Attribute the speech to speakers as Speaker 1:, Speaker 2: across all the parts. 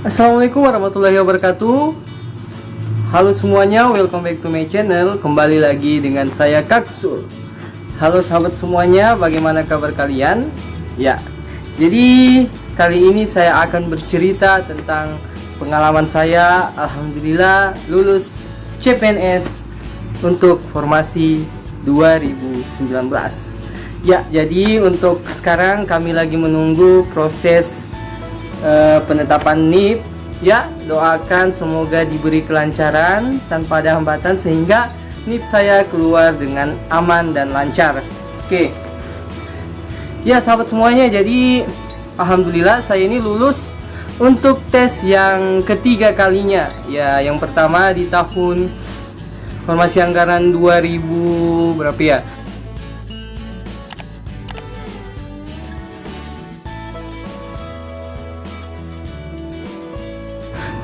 Speaker 1: Assalamualaikum warahmatullahi wabarakatuh. Halo semuanya, welcome back to my channel. Kembali lagi dengan saya Kaksul. Halo sahabat semuanya, bagaimana kabar kalian? Ya, jadi kali ini saya akan bercerita tentang pengalaman saya. Alhamdulillah lulus CPNS untuk formasi 2019. Ya, jadi untuk sekarang kami lagi menunggu proses penetapan NIP. Ya, doakan semoga diberi kelancaran tanpa ada hambatan sehingga NIP saya keluar dengan aman dan lancar. Oke. Ya sahabat semuanya, jadi alhamdulillah saya ini lulus untuk tes yang ketiga kalinya. Ya, yang pertama di tahun formasi anggaran 2000 berapa ya?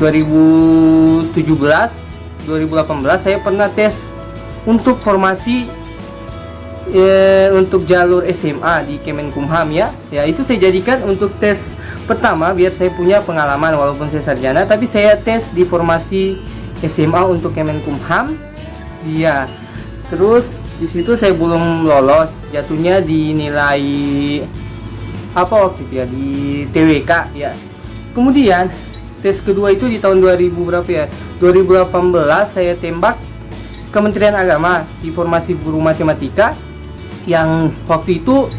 Speaker 1: 2017, 2018 saya pernah tes untuk formasi untuk jalur SMA di Kemenkumham ya. Ya, itu saya jadikan untuk tes pertama biar saya punya pengalaman walaupun saya sarjana, tapi saya tes di formasi SMA untuk Kemenkumham. Ya. Terus di situ saya belum lolos, jatuhnya di nilai apa waktu itu ya, di TWK ya. Kemudian tes kedua itu di tahun 2000 berapa ya? 2018 saya tembak Kementerian Agama di formasi guru matematika yang waktu itu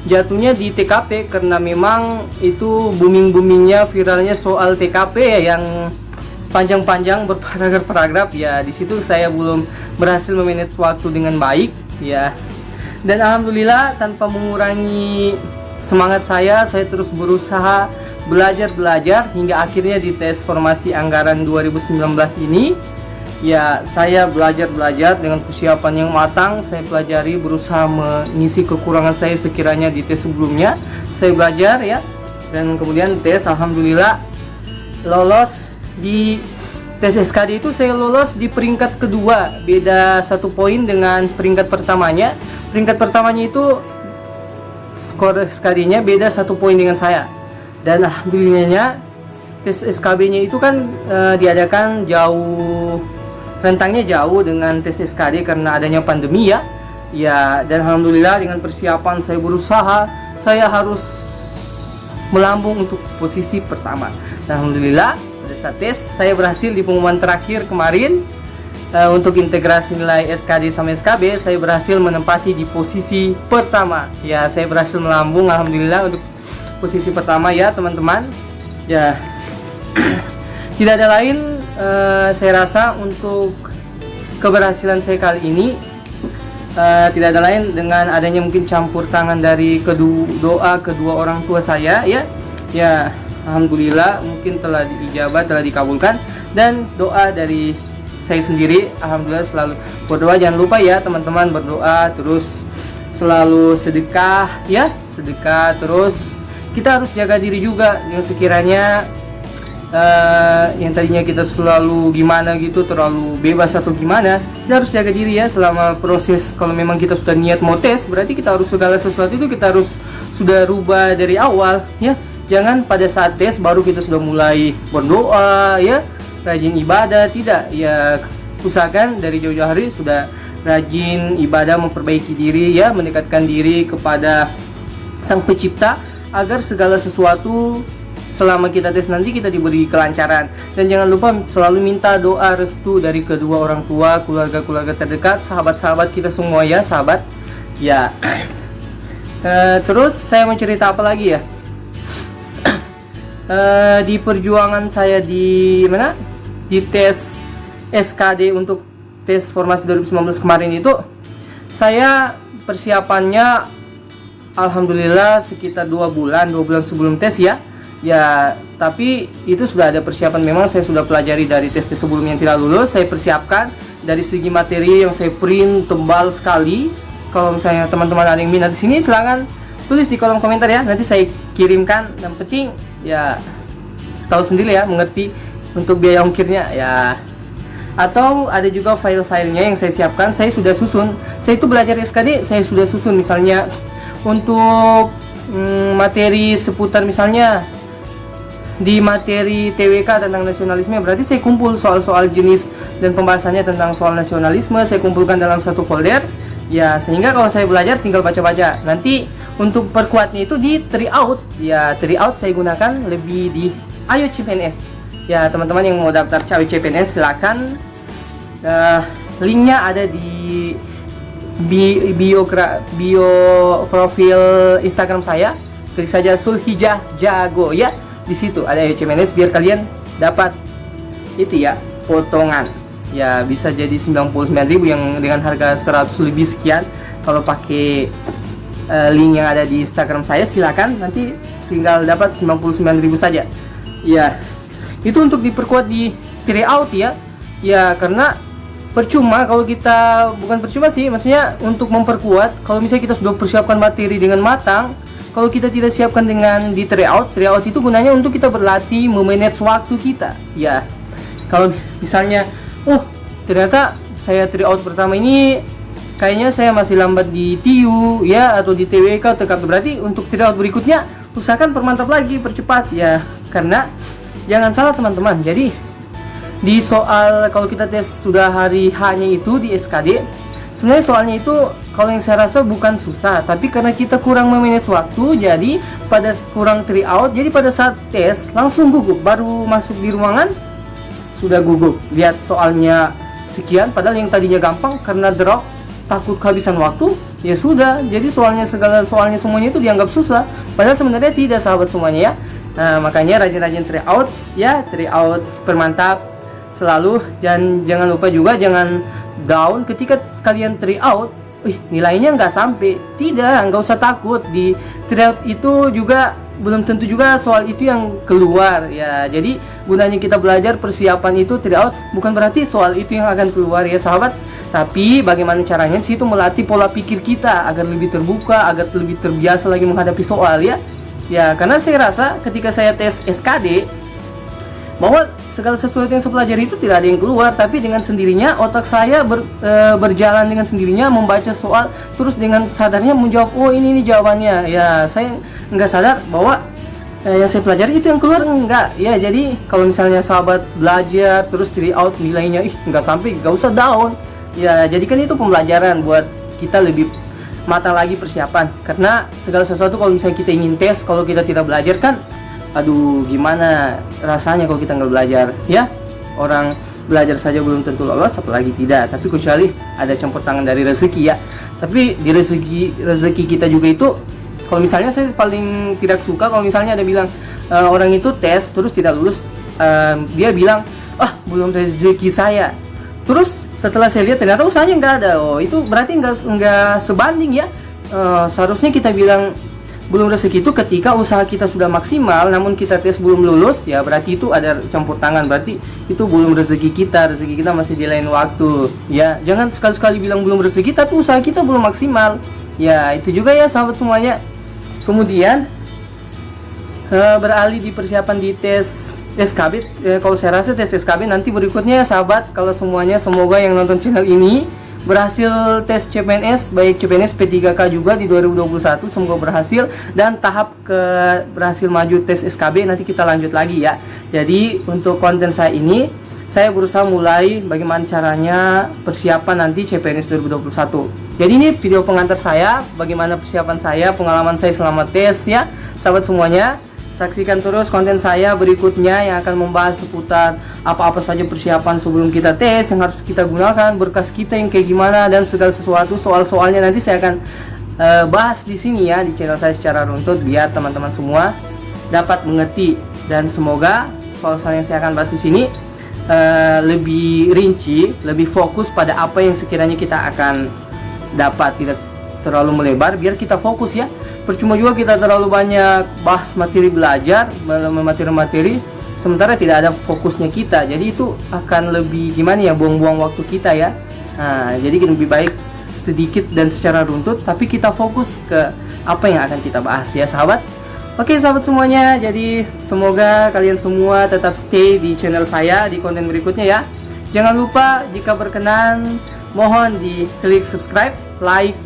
Speaker 1: jatuhnya di TKP karena memang itu booming-boomingnya viralnya soal TKP ya, yang panjang-panjang berparagraf-paragraf ya. Di situ saya belum berhasil memanage waktu dengan baik ya. Dan alhamdulillah tanpa mengurangi semangat saya terus berusaha belajar hingga akhirnya di tes formasi anggaran 2019 ini ya, saya belajar dengan persiapan yang matang. Saya pelajari, berusaha mengisi kekurangan saya sekiranya di tes sebelumnya. Saya belajar ya, dan kemudian tes, alhamdulillah lolos. Di tes SKD itu saya lolos di peringkat kedua, beda 1 poin dengan peringkat pertamanya. Peringkat pertamanya itu skor SKD-nya beda 1 poin dengan saya. Dan alhamdulillahnya tes SKB-nya itu kan diadakan jauh, rentangnya jauh dengan tes SKD karena adanya pandemi ya. Ya, dan alhamdulillah dengan persiapan saya berusaha, saya harus melambung untuk posisi pertama. Dan alhamdulillah pada saat tes saya berhasil di pengumuman terakhir kemarin untuk integrasi nilai SKD sama SKB, saya berhasil menempati di posisi pertama. Ya, saya berhasil melambung alhamdulillah untuk posisi pertama ya teman-teman ya. Tidak ada lain, saya rasa untuk keberhasilan saya kali ini tidak ada lain dengan adanya mungkin campur tangan dari doa kedua orang tua saya ya. Ya, alhamdulillah mungkin telah diijabah, telah dikabulkan, dan doa dari saya sendiri. Alhamdulillah selalu berdoa, jangan lupa ya teman-teman, berdoa terus, selalu sedekah ya, sedekah terus. Kita harus jaga diri juga, yang sekiranya yang tadinya kita selalu gimana gitu, terlalu bebas atau gimana, kita harus jaga diri ya selama proses. Kalau memang kita sudah niat mau tes, berarti kita harus segala sesuatu itu kita harus sudah rubah dari awal ya. Jangan pada saat tes baru kita sudah mulai berdoa ya, rajin ibadah, tidak ya. Usahakan dari jauh-jauh hari sudah rajin ibadah, memperbaiki diri ya, mendekatkan diri kepada Sang Pencipta agar segala sesuatu selama kita tes nanti kita diberi kelancaran. Dan jangan lupa selalu minta doa restu dari kedua orang tua, keluarga-keluarga terdekat, sahabat-sahabat kita semua ya, sahabat ya. Terus saya mau cerita apa lagi ya? Di perjuangan saya di mana? Di tes SKD untuk tes formasi 2019 kemarin itu, saya persiapannya alhamdulillah sekitar 2 bulan sebelum tes ya. Ya, tapi itu sudah ada persiapan. Memang saya sudah pelajari dari tes sebelumnya yang tidak lulus. Saya persiapkan dari segi materi yang saya print tebal sekali. Kalau misalnya teman-teman ada yang minat di sini, silakan tulis di kolom komentar ya. Nanti saya kirimkan. Yang penting ya tahu sendiri ya, mengerti untuk biaya ongkirnya ya. Atau ada juga file-filenya yang saya siapkan, saya sudah susun. Saya itu belajar SKD, saya sudah susun misalnya untuk materi seputar misalnya di materi TWK tentang nasionalisme, berarti saya kumpul soal-soal jenis dan pembahasannya tentang soal nasionalisme, saya kumpulkan dalam satu folder ya, sehingga kalau saya belajar tinggal baca-baca. Nanti untuk perkuatnya itu di tryout ya, tryout saya gunakan lebih di Ayo CPNS ya. Teman-teman yang mau daftar Ayo CPNS silakan, linknya ada di bio profil Instagram saya, klik saja Sulhijjah Jago ya. Di situ ada Ayo CPNS biar kalian dapat itu ya, potongan ya, bisa jadi 99.000 yang dengan harga 100 lebih sekian. Kalau pakai link yang ada di Instagram saya silakan, nanti tinggal dapat 99.000 saja ya. Itu untuk diperkuat di tryout ya. Ya karena percuma kalau kita, bukan percuma sih, maksudnya untuk memperkuat, kalau misalnya kita sudah persiapkan materi dengan matang, kalau kita tidak siapkan dengan di tryout itu gunanya untuk kita berlatih memanage waktu kita ya. Kalau misalnya ternyata saya tryout pertama ini kayaknya saya masih lambat di TU ya, atau di TWK TKP, berarti untuk tryout berikutnya usahakan permantap lagi, percepat ya. Karena jangan salah teman-teman, jadi di soal kalau kita tes sudah hari H-nya itu di SKD, sebenarnya soalnya itu kalau yang saya rasa bukan susah, tapi karena kita kurang memanage waktu, jadi pada kurang tryout, jadi pada saat tes langsung gugup, baru masuk di ruangan sudah gugup, lihat soalnya sekian, padahal yang tadinya gampang karena drop takut kehabisan waktu ya sudah, jadi segala soalnya semuanya itu dianggap susah, padahal sebenarnya tidak, sahabat semuanya ya. Nah makanya rajin-rajin tryout ya, tryout permantap selalu, dan jangan lupa juga jangan down ketika kalian tryout. Nilainya nggak sampai, nggak usah takut. Di tryout itu juga belum tentu juga soal itu yang keluar ya. Jadi gunanya kita belajar persiapan itu tryout, bukan berarti soal itu yang akan keluar ya sahabat. Tapi bagaimana caranya sih itu melatih pola pikir kita agar lebih terbuka, agar lebih terbiasa lagi menghadapi soal ya. Ya karena saya rasa ketika saya tes SKD bahwa segala sesuatu yang saya pelajari itu tidak ada yang keluar, tapi dengan sendirinya otak saya berjalan dengan sendirinya membaca soal, terus dengan sadarnya menjawab, ini jawabannya ya. Saya nggak sadar bahwa yang saya pelajari itu yang keluar, enggak ya. Jadi kalau misalnya sahabat belajar terus tryout nilainya nggak sampai, nggak usah down ya. Jadi kan itu pembelajaran buat kita lebih matang lagi persiapan, karena segala sesuatu kalau misalnya kita ingin tes, kalau kita tidak belajar kan aduh gimana rasanya kalau kita nggak belajar ya. Orang belajar saja belum tentu lolos, apalagi tidak. Tapi kecuali ada campur tangan dari rezeki ya. Tapi di rezeki kita juga itu, kalau misalnya saya paling tidak suka kalau misalnya ada bilang orang itu tes terus tidak lulus, dia bilang belum rezeki saya. Terus setelah saya lihat ternyata usahanya nggak ada, itu berarti nggak sebanding ya. Seharusnya kita bilang belum rezeki itu ketika usaha kita sudah maksimal namun kita tes belum lulus ya, berarti itu ada campur tangan, berarti itu belum rezeki kita masih di lain waktu ya. Jangan sekali-sekali bilang belum rezeki tapi usaha kita belum maksimal ya. Itu juga ya sahabat semuanya. Kemudian beralih di persiapan di tes SKB, kalau saya rasa tes SKB nanti berikutnya ya sahabat. Kalau semuanya, semoga yang nonton channel ini berhasil tes CPNS, baik CPNS P3K juga di 2021, semoga berhasil, dan tahap berhasil maju tes SKB, nanti kita lanjut lagi ya. Jadi untuk konten saya ini, saya berusaha mulai bagaimana caranya persiapan nanti CPNS 2021. Jadi ini video pengantar saya, bagaimana persiapan saya, pengalaman saya selama tes ya, sahabat semuanya. Saksikan terus konten saya berikutnya yang akan membahas seputar apa-apa saja persiapan sebelum kita tes yang harus kita gunakan, berkas kita yang kayak gimana, dan segala sesuatu soal-soalnya nanti saya akan bahas di sini ya, di channel saya secara runtut biar teman-teman semua dapat mengerti, dan semoga soal-soal yang saya akan bahas di sini lebih rinci, lebih fokus pada apa yang sekiranya kita akan dapat, tidak terlalu melebar biar kita fokus ya. Percuma juga kita terlalu banyak bahas materi belajar, materi-materi, sementara tidak ada fokusnya kita. Jadi itu akan lebih gimana ya, buang-buang waktu kita ya. Nah, jadi lebih baik sedikit dan secara runtut, tapi kita fokus ke apa yang akan kita bahas ya sahabat. Oke sahabat semuanya, jadi semoga kalian semua tetap stay di channel saya di konten berikutnya ya. Jangan lupa jika berkenan, mohon di klik subscribe, like,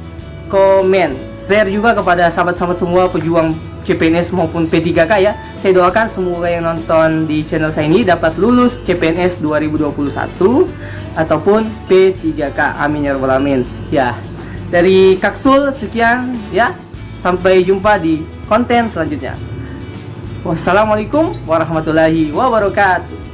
Speaker 1: komen, share juga kepada sahabat-sahabat semua pejuang CPNS maupun P3K ya. Saya doakan semoga yang nonton di channel saya ini dapat lulus CPNS 2021 ataupun P3K. Amin ya rabbal alamin. Ya, dari Kaksul sekian ya. Sampai jumpa di konten selanjutnya. Wassalamualaikum warahmatullahi wabarakatuh.